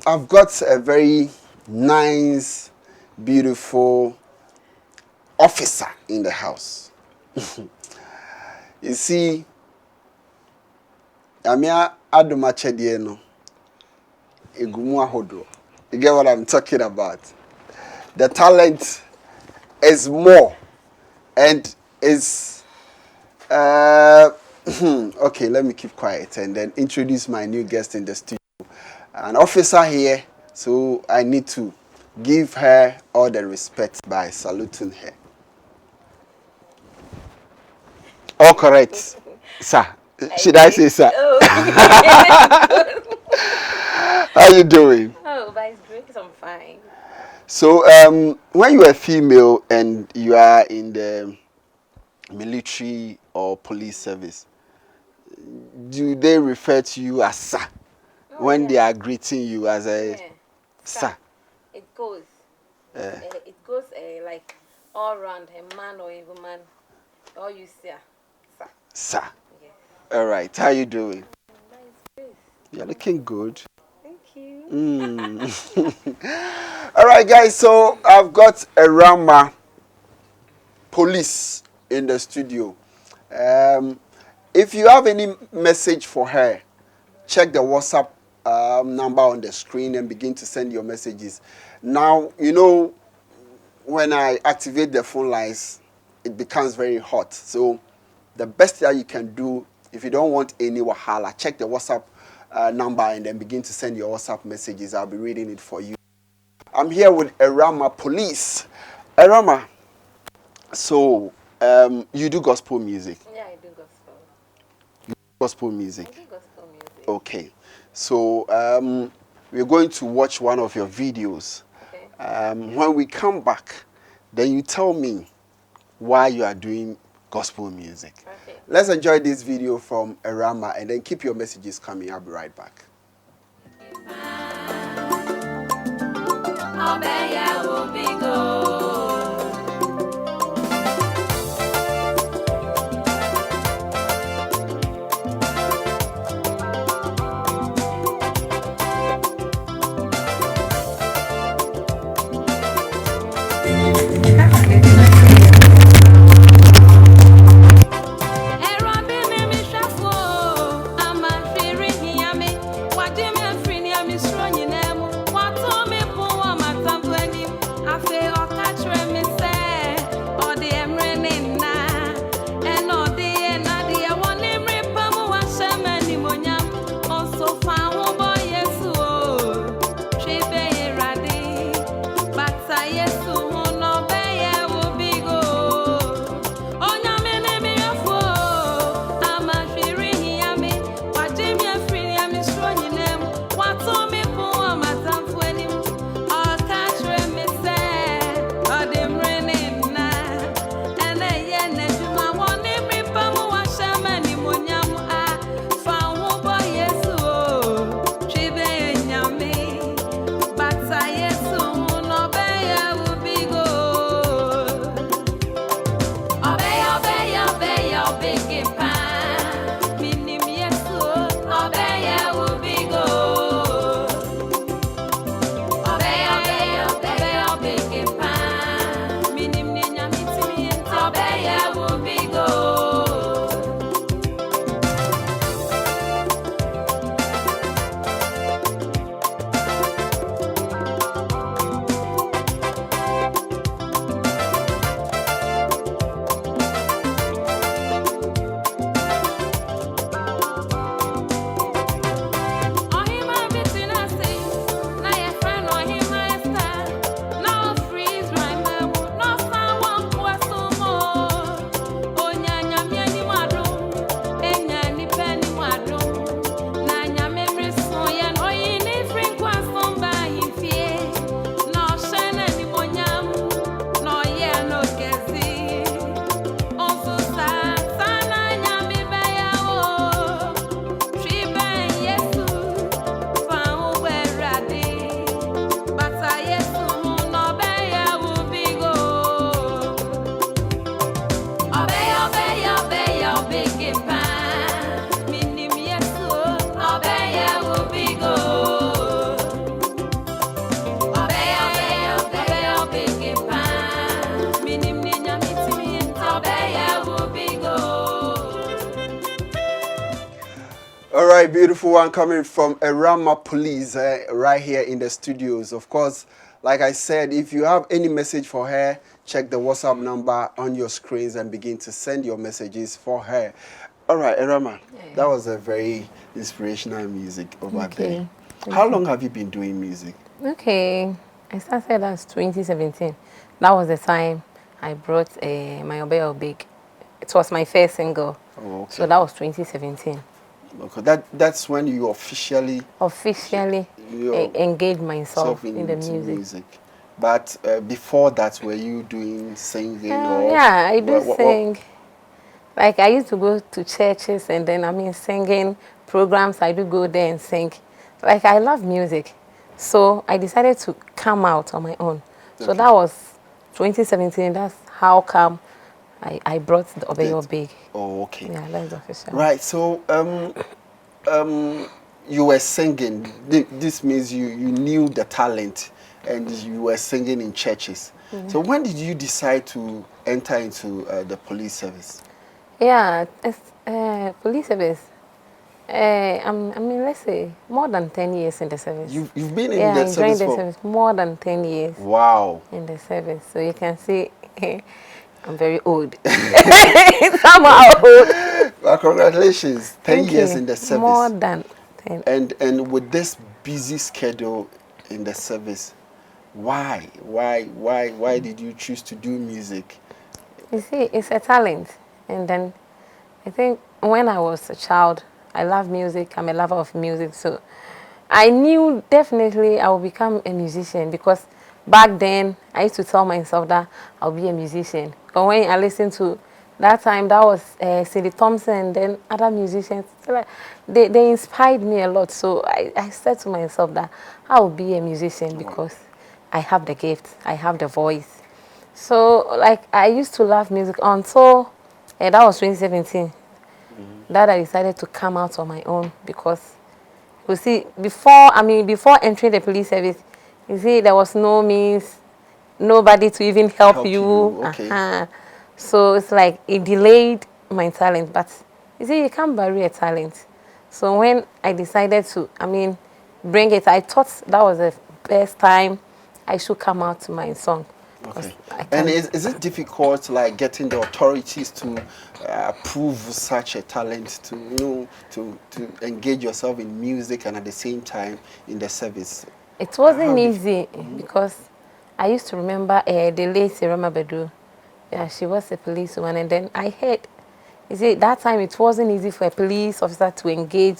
I've got a very nice, beautiful officer in the house. You see, Amia Adumache Dieno, Egumwa Hodro. You get what I'm talking about? The talent is more and is okay, let me keep quiet and then introduce my new guest in the studio. An officer here, so I need to give her all the respect by saluting her. All correct, sir. Should I say sir? Oh. How you doing? Oh, by his grace, I'm fine. So, when you are female and you are in the military or police service, do they refer to you as sir when they are greeting you as a sir? It goes. It goes like all round a man or a woman. All you see, sir. Sir. Yes. All right. How you doing? By his grace. You're looking good. Thank you. All right, guys. So I've got Ewurama Police in the studio. If you have any message for her, check the WhatsApp number on the screen and begin to send your messages. Now, you know, when I activate the phone lines, it becomes very hot. So the best that you can do, if you don't want any wahala, check the WhatsApp number and then begin to send your WhatsApp messages. I'll be reading it for you. I'm here with Ewurama Police. Ewurama, so you do gospel music? Yeah, I do gospel. Gospel music. I do gospel music. Okay. So we're going to watch one of your videos. Okay. When we come back, then you tell me why you are doing gospel music. Okay. Let's enjoy this video from Ewurama and then keep your messages coming. I'll be right back. right, beautiful one coming from Ewurama Police right here in the studios. Of course, like I said, if you have any message for her, check the WhatsApp number on your screens and begin to send your messages for her. All right, Ewurama, that was a very inspirational music over there. How long have you been doing music? Okay, I started as 2017. That was the time I brought my Obey Big. It was my first single. Oh, okay. So that was 2017. Okay, that's when you officially Engaged myself in the music. But before that, were you doing singing or? Yeah, I do sing. Like I used to go to churches and then singing programs. I do go there and sing. Like I love music, so I decided to come out on my own. So that was 2017. That's how come I brought the Obeyo Big. Oh, okay. Yeah, that's official. Right. So you were singing. This means you knew the talent, and you were singing in churches. Yeah. So when did you decide to enter into the police service? Yeah, police service. Let's say more than 10 years in the service. You've been in the service the service more than 10 years. Wow. In the service, so you can see I'm very old. Somehow old. Well, congratulations! 10 years in the service. More than 10. And with this busy schedule in the service, why did you choose to do music? You see, it's a talent, and then I think when I was a child, I love music. I'm a lover of music, so I knew definitely I would become a musician because back then I used to tell myself that I'll be a musician. But when I listened to that time, that was Cindy Thompson and then other musicians, they inspired me a lot. So I said to myself that I will be a musician because I have the gift, I have the voice. So like I used to love music until that was 2017. That I decided to come out on my own because you see before entering the police service, you see there was no means, nobody to even help you. Okay. So it's like it delayed my talent, but you see you can't bury a talent. So when I decided to bring it, I thought that was the best time I should come out to my song. Okay. And is it difficult, like getting the authorities to approve such a talent, to to engage yourself in music and at the same time in the service? It wasn't easy because I used to remember the late Ewurama Bedu. Yeah, she was a policewoman, and then I heard, you see, that time it wasn't easy for a police officer to engage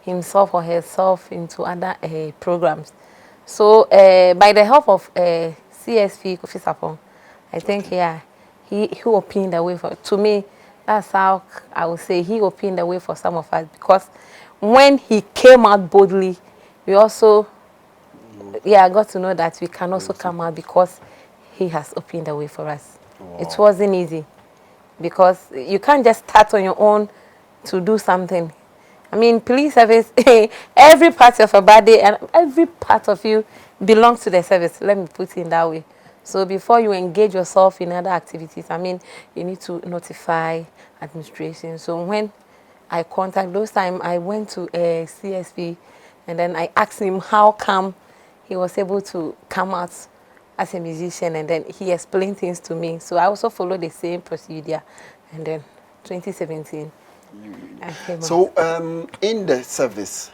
himself or herself into other programs. So by the help of CSP Kofi Sapon, I think he opened the way for, to me, that's how I would say he opened the way for some of us, because when he came out boldly, we also got to know that we can also come out because he has opened the way for us. Wow. It wasn't easy because you can't just start on your own to do something. Police service, every part of your body and every part of you belongs to the service. Let me put it in that way. So before you engage yourself in other activities, you need to notify administration. So when I contact those time, I went to a CSP and then I asked him how come he was able to come out as a musician, and then he explained things to me. So I also followed the same procedure, and then 2017. So in the service,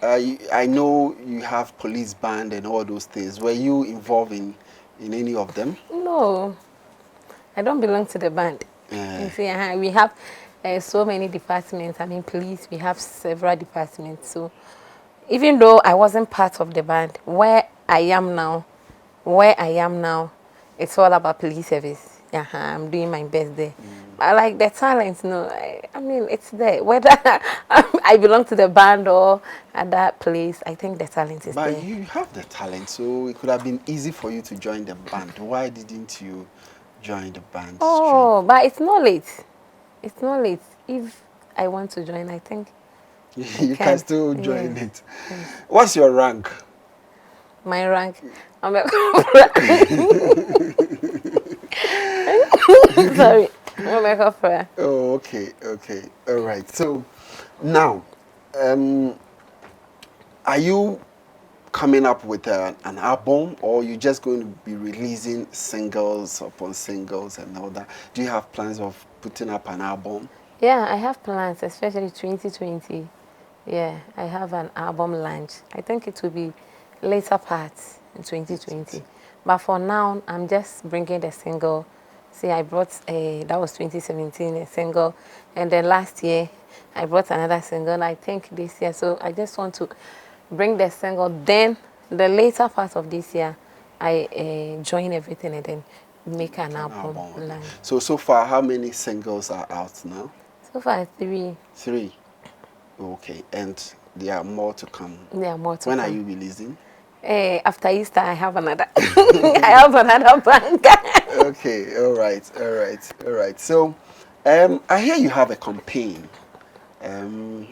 I know you have police band and all those things. Were you involved in any of them? No, I don't belong to the band. You see, we have so many departments. Police, we have several departments. So even though I wasn't part of the band, where I am now, it's all about police service. I'm doing my best there. I like the talent, it's there. Whether I belong to the band or at that place, I think the talent is there. But you have the talent, so it could have been easy for you to join the band. Why didn't you join the band? Oh, but it's not late. It's not late. If I want to join, I think you can still join it. Yes. What's your rank? My rank? I'm a sorry. I'm a Oh, okay. All right. So now, Are you coming up with an album, or you just going to be releasing singles upon singles and all that? Do you have plans of putting up an album? Yeah, I have plans, especially 2020. Yeah, I have an album launch. I think it will be later part in 2020. But for now, I'm just bringing the single. See, I brought that was 2017, a single. And then last year, I brought another single. And I think this year, so I just want to bring the single. Then, the later part of this year, I join everything and then make an album launch. So far, how many singles are out now? So far, 3. 3. Okay, and there are more to come. There are more to when come. Are you releasing? After Easter, I have another. I have another bank. Okay, all right. So, I hear you have a campaign.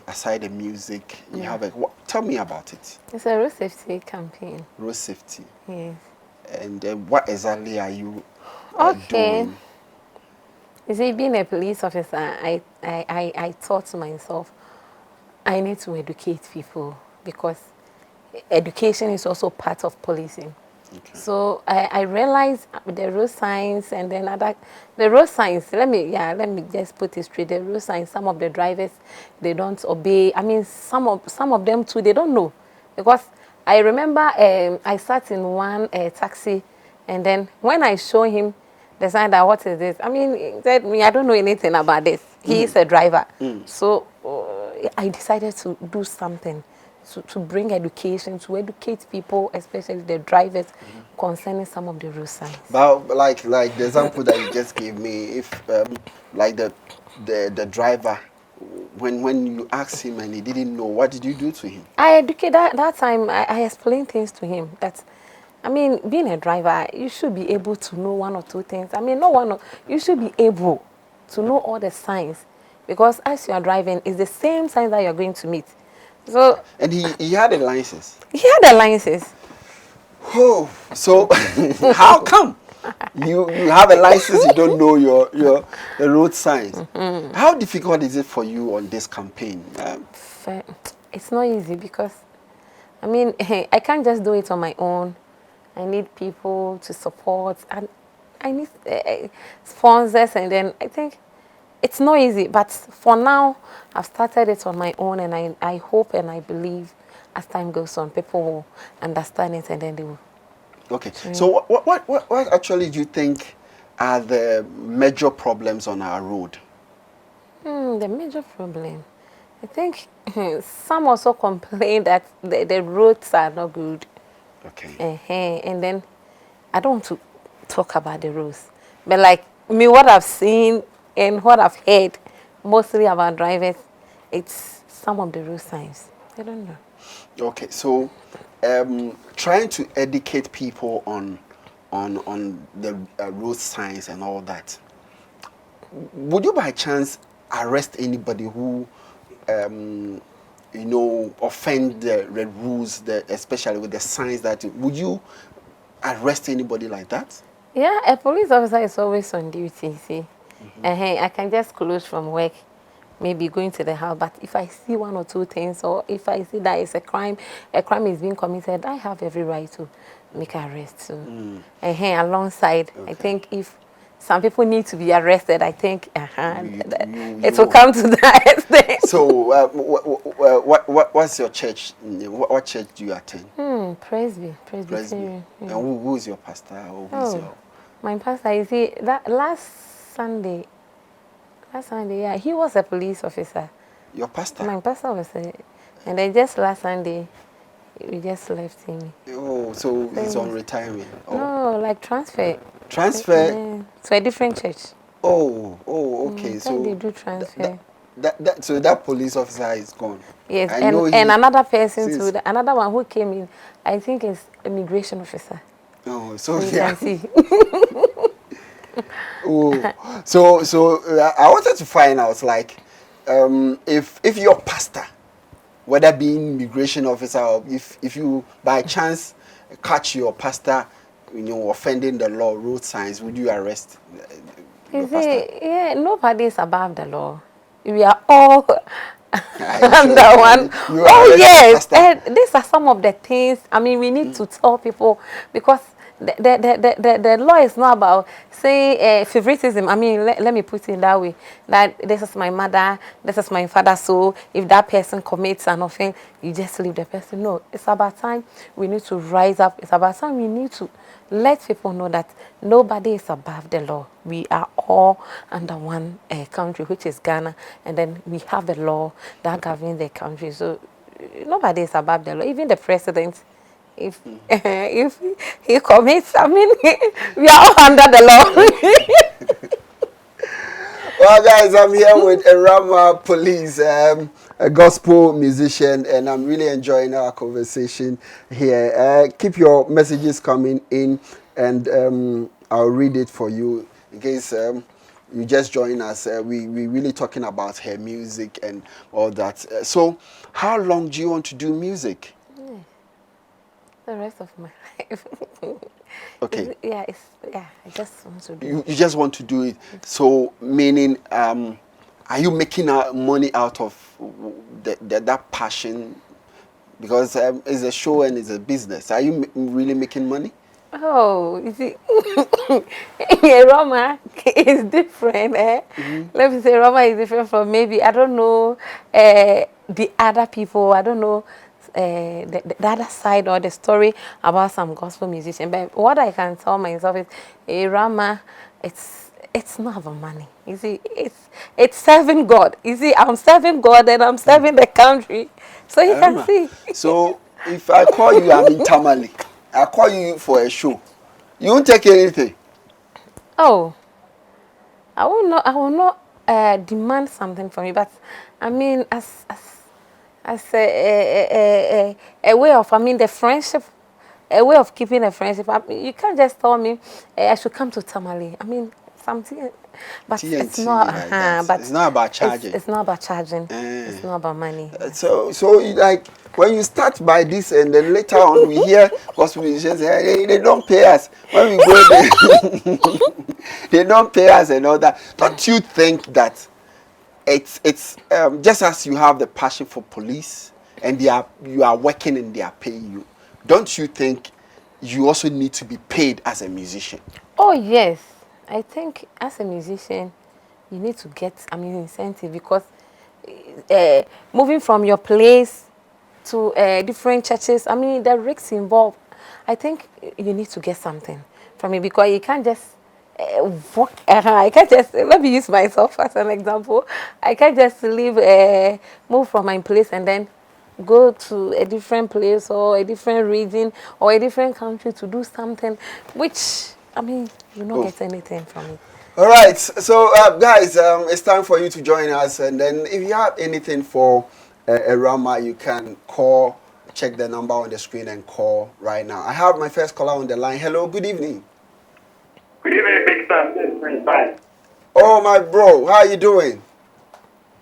Aside the music, you have a. Tell me about it. It's a road safety campaign. Road safety. Yes. And what exactly are you doing? You see, being a police officer, I thought to myself, I need to educate people because education is also part of policing. Okay. So I realized the road signs and then the road signs. Let me just put it straight. The road signs. Some of the drivers, they don't obey. I mean, some of them too, they don't know, because I remember I sat in one taxi, and then when I show him the sign that what is this? I mean, he said me, I don't know anything about this. He is a driver, so I decided to do something. To bring education, to educate people, especially the drivers, concerning some of the road signs. But like the example that you just gave me, if like the driver, when you asked him and he didn't know, what did you do to him? I educated that time. I explained things to him that, I mean, being a driver, you should be able to know 1 or 2 things. I mean, you should be able to know all the signs, because as you are driving, it's the same signs that you are going to meet. So, and he had a license. He had a license. Oh, so how come you have a license, you don't know the road signs? How difficult is it for you on this campaign? It's not easy because, I mean, I can't just do it on my own. I need people to support, and I need sponsors, and then I think it's not easy, but for now, I've started it on my own, and I hope and I believe as time goes on, people will understand it, and then they will. Okay, so what actually do you think are the major problems on our road? The major problem, I think some also complain that the roads are not good. Okay. And then I don't want to talk about the roads, but like me, what I've seen and what I've heard, mostly about drivers, it's some of the road signs. I don't know. Okay, so trying to educate people on the road signs and all that. Would you by chance arrest anybody who, offend the rules, especially with the signs would you arrest anybody like that? Yeah, a police officer is always on duty, see. I can just close from work, maybe going to the house, but if I see 1 or 2 things, or if I see that it's a crime is being committed, I have every right to make an arrest. So, alongside, okay. I think if some people need to be arrested, I think it will come to that extent. So, what's your church? What church do you attend? Presbyterian. And who is your pastor? Or who is your... My pastor, you see, that last Sunday, yeah, he was a police officer. Your pastor? My pastor was and then just last Sunday, we just left him. Oh, so he's on retirement? Oh. No, like transfer. Transfer? To a different church. Oh, okay. So they do transfer. So that police officer is gone. Yes, and another person too. Another one who came in, I think is immigration officer. Oh, so you can see. Oh, so I wanted to find out, like, if your pastor, whether being immigration officer, or if you by chance catch your pastor, offending the law, road signs, would you arrest your pastor? Yeah, nobody is above the law. We are all I'm the one. You are Oh already a yes, pastor. and these are some of the things. I mean, we need to tell people because the law is not about saying favoritism. I mean, let me put it in that way. That this is my mother, this is my father. So if that person commits an offense, you just leave the person. No, it's about time we need to rise up. It's about time we need to let people know that nobody is above the law. We are all under one country, which is Ghana, and then we have the law that governs the country. So nobody is above the law. Even the president, if if he commits, I mean, we are all under the law. Well, guys, I'm here with Ewurama Police, a gospel musician, and I'm really enjoying our conversation here. Keep your messages coming in, and I'll read it for you in case you just join us. We really talking about her music and all that. So, how long do you want to do music? The rest of my life. Okay. Yeah, I just want to do. You just want to do it. So, meaning, are you making money out of that passion? Because it's a show and it's a business. Are you really making money? Oh, you see, Roma is different. Let me say, Roma is different from maybe, I don't know, the other people. I don't know the other side or the story about some gospel musician. But what I can tell myself is, Roma, it's not about money. You see, it's serving God. You see, I'm serving God and I'm serving the country. So you can see. So, if I call you, I'm in Tamale. I call you for a show. You won't take anything. Oh. I will not demand something from you, but I mean, as a way of, I mean, the friendship, a way of keeping a friendship. I mean, you can't just tell me I should come to Tamale. I mean, something, but it's TNT not. like that. But It's not about charging. it's not about charging. It's not about money. So like when you start by this and then later on we hear gospel musicians say hey, they don't pay us when we go there. They don't pay us and all that. Don't you think that it's just as you have the passion for police and you are working and they are paying you? Don't you think you also need to be paid as a musician? Oh yes, I think as a musician, you need to get, I mean, incentive because moving from your place to different churches, I mean, the risks involved. I think you need to get something from it because you can't just walk. I can't just, let me use myself as an example. I can't just leave, move from my place and then go to a different place or a different region or a different country to do something, which, I mean, you don't get anything from it. All right, so guys, it's time for you to join us, and then if you have anything for Ewurama, you can call, check the number on the screen and call right now. I have my first caller on the line. Hello, good evening. Good evening, Big Sam. This is Prince Bye. Oh, my bro, how are you doing?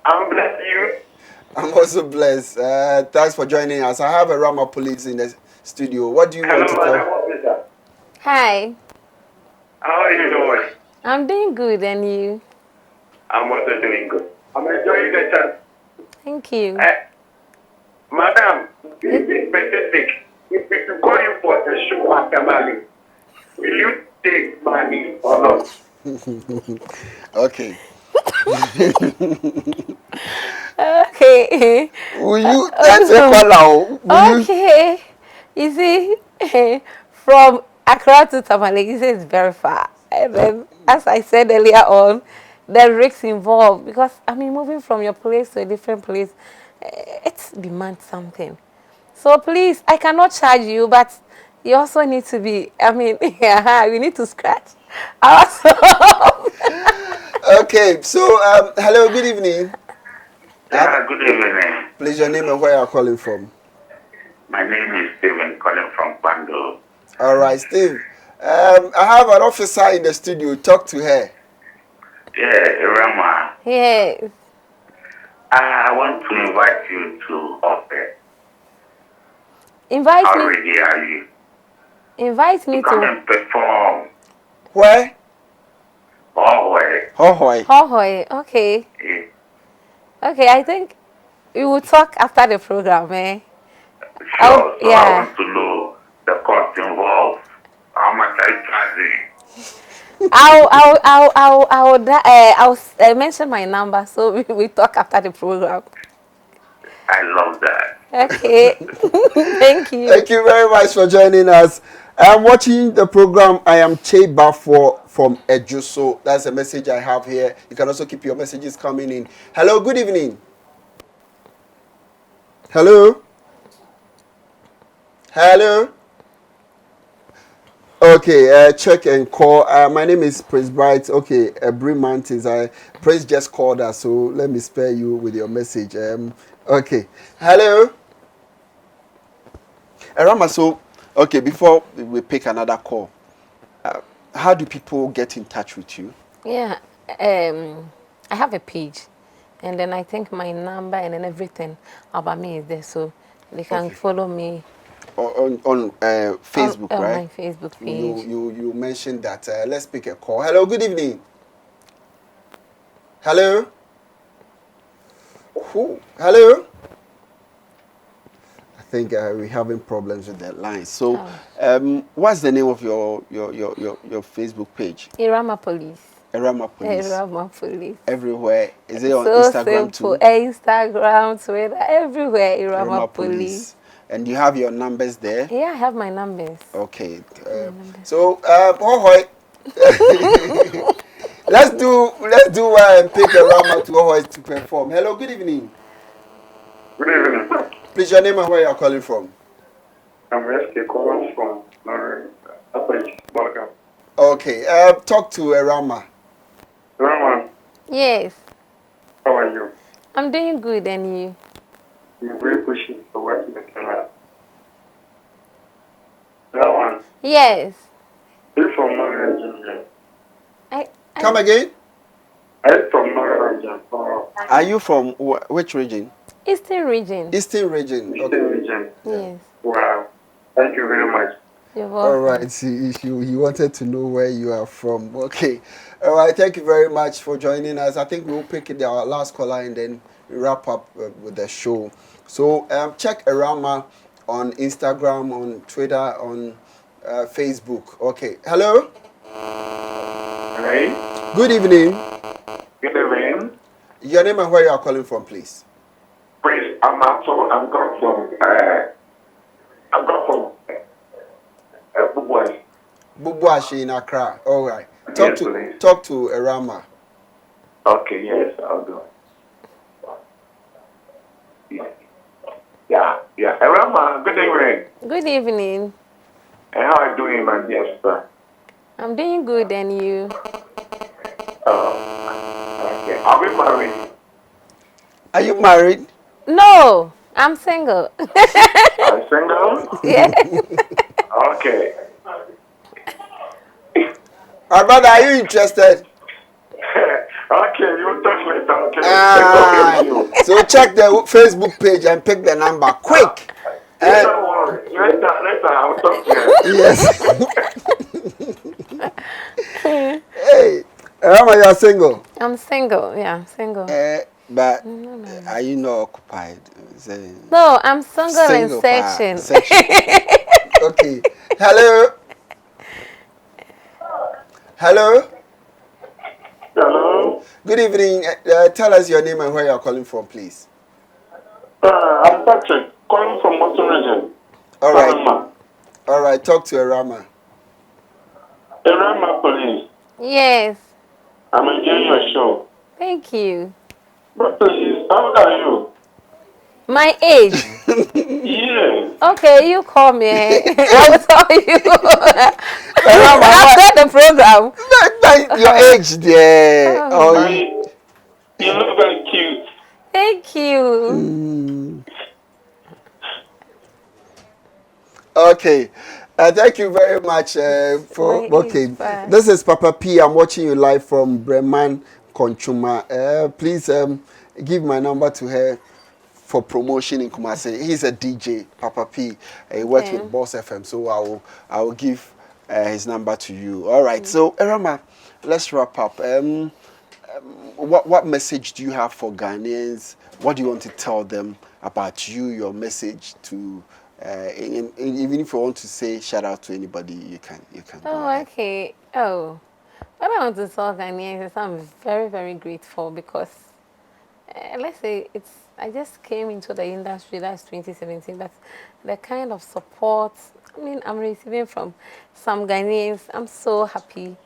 I'm blessed you. I'm also blessed. Thanks for joining us. I have Ewurama Police in the studio. What do you want to Hello, Madam tell? Officer. Hi, How are you doing? I'm doing good, and you? I'm also doing good. I'm enjoying the chat. Thank you. Madam, be specific. If we should call you for a show at Tamale, will you take money or not? Okay. Okay. Will you? That's a caller. Will you? Okay. You see, from Accra to Tamale, you say it's very far. And then, as I said earlier on, the risks involved because I mean, moving from your place to a different place, it demands something. So please, I cannot charge you, but you also need to be. I mean, yeah, we need to scratch ourselves. Okay, so hello, good evening. Yeah, good evening. Please, your name and where you are calling from. My name is Stephen calling from Bando. All right, Steve. I have an officer in the studio. Talk to her. Yeah, Ewurama. Yes. I want to invite you to offer. Invite How me. ready are you? Invite me To come to and perform. Where? Always. Hohoi. Hohoi. Okay. Yeah. Okay, I think we will talk after the program, eh? Sure. So I Yeah. want to know the cost involved. How much are you charging? I'll mention my number so we talk after the program. I love that. Okay. Thank you. Thank you very much for joining us. I'm watching the program. I am Che Bafo from Ejuso. That's a message I have here. You can also keep your messages coming in. Hello, good evening. Hello. Hello. Okay, check and call. My name is Prince Bright. Okay, Brim Mountains. Prince just called us, so let me spare you with your message. Okay. Hello. Ewurama, so, okay, before we pick another call, how do people get in touch with you? Yeah. I have a page, and then I think my number and then everything about me is there, so they can follow me On Facebook, on right? my Facebook page. You mentioned that. Let's pick a call. Hello, good evening. Hello. Who? Hello. I think we're having problems with that line. So, what's the name of your Facebook page? Ewurama Police. Ewurama Police. Ewurama Police. Everywhere. Is it on So Instagram simple. too? Instagram, Twitter, everywhere. Ewurama Police. And you have your numbers there? Yeah, I have my numbers. Okay. So, Hohoy. let's do and pick Ewurama to Hohoy to perform. Hello, good evening. Good evening. Please, your name and where you are calling from? I'm SK calling from Welcome. Okay. Talk to Ewurama. Ewurama, Yes. how are you? I'm doing good, and you? You're very pushing for working the camera. Ewurama, Yes. you're from Northern Nigeria. Come again? I'm from Northern Nigeria. Are you from which region? Eastern region. Eastern region. Okay. Eastern region. Yes. Wow. Thank you very much. You're welcome. All right. He wanted to know where you are from. Okay. All right. Thank you very much for joining us. I think we'll pick our last caller and then we wrap up with the show. So check Ewurama on Instagram, on Twitter, on Facebook. Okay. Hello. Hey. Good evening. Good evening. Your name and where you are calling from, please. Please, I'm got from Bubuai. Bubuashi in Accra. All right. Yes, please. Talk to Ewurama. Okay, yes, I'll do it. Yeah. Ewurama, good evening. Good evening. And how are you doing, my dear sir? I'm doing good, and you? Okay. Are we married? Are you married? No, I'm single. I'm single? Yeah. Okay. My brother, are you interested? Okay, you talk later, okay? So check the Facebook page and pick the number quick. Don't worry. Later, I'll talk to you. Yes. Hey, Ewurama, you are single. I'm single. Yeah, I'm single. But are you not occupied? No, I'm single in section. Okay. Hello. Hello. Hello? Good evening. Tell us your name and where you are calling from, please. I'm Patrick, calling from Western region. All right. All right. Talk to Ewurama. Ewurama Police. Yes. I'm enjoying your show. Thank you. But please, how old are you? My age. Yes. Okay, you call me. I will tell you. After the program. Your age there. You look very cute. Thank you. Okay. Thank you very much for. Okay. This is Papa P. I'm watching you live from Breman Konchuma. Please give my number to her for promotion in Kumasi. He's a DJ, Papa P. He works with Boss FM, so I will give his number to you. All right. So Ewurama, let's wrap up. what message do you have for Ghanaians? What do you want to tell them about you? Your message to, even if you want to say shout out to anybody, you can go Oh, ahead. okay. Oh, what I want to tell Ghanaians is I'm very, very grateful because, let's say I just came into the industry, that's 2017, but the kind of support, I mean, I'm receiving from some Ghanaians, I'm so happy.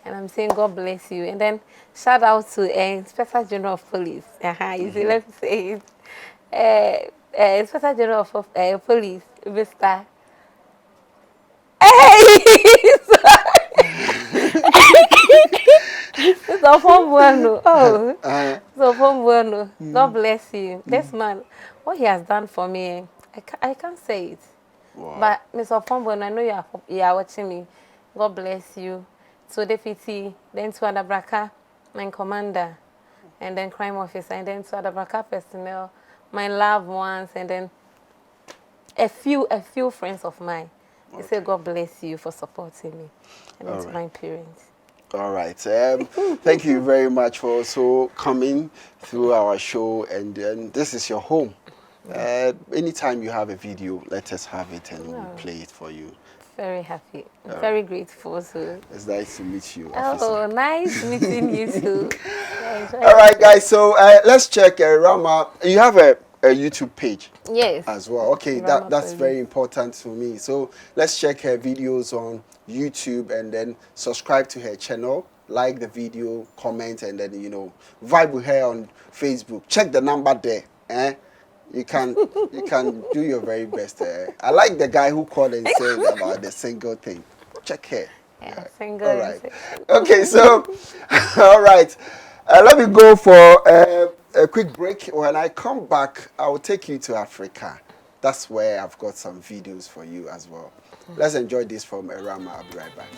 And I'm saying, God bless you. And then shout out to Inspector General of Police. You see, let me say it. Inspector General of Police, Mr. So from bueno. Oh, so from bueno. God bless you. This man, what he has done for me, I can't say it. Wow. But Mr. Fombo, I know you are watching me. God bless you. To deputy, then to Adabraka, my commander, and then crime officer, and then to Adabraka personnel, my loved ones, and then a few friends of mine. They say God bless you for supporting me, and then to my parents. All right. Thank you very much for also coming through our show, and this is your home. Anytime you have a video, let us have it and we'll play it for you. Very happy. Very grateful. So. It's nice to meet you, officer. Oh, nice meeting you too. All right, guys. So let's check Rama. You have a YouTube page. Yes. As well. Okay, that's very important to me. So let's check her videos on YouTube and then subscribe to her channel. Like the video, comment, and then vibe with her on Facebook. Check the number there. You can do your very best. I like the guy who called and said about the single thing. Check her. Yeah, single. All right. Okay, so all right. Let me go for a quick break. When I come back, I will take you to Africa. That's where I've got some videos for you as well. Let's enjoy this from Ewurama. I'll be right back.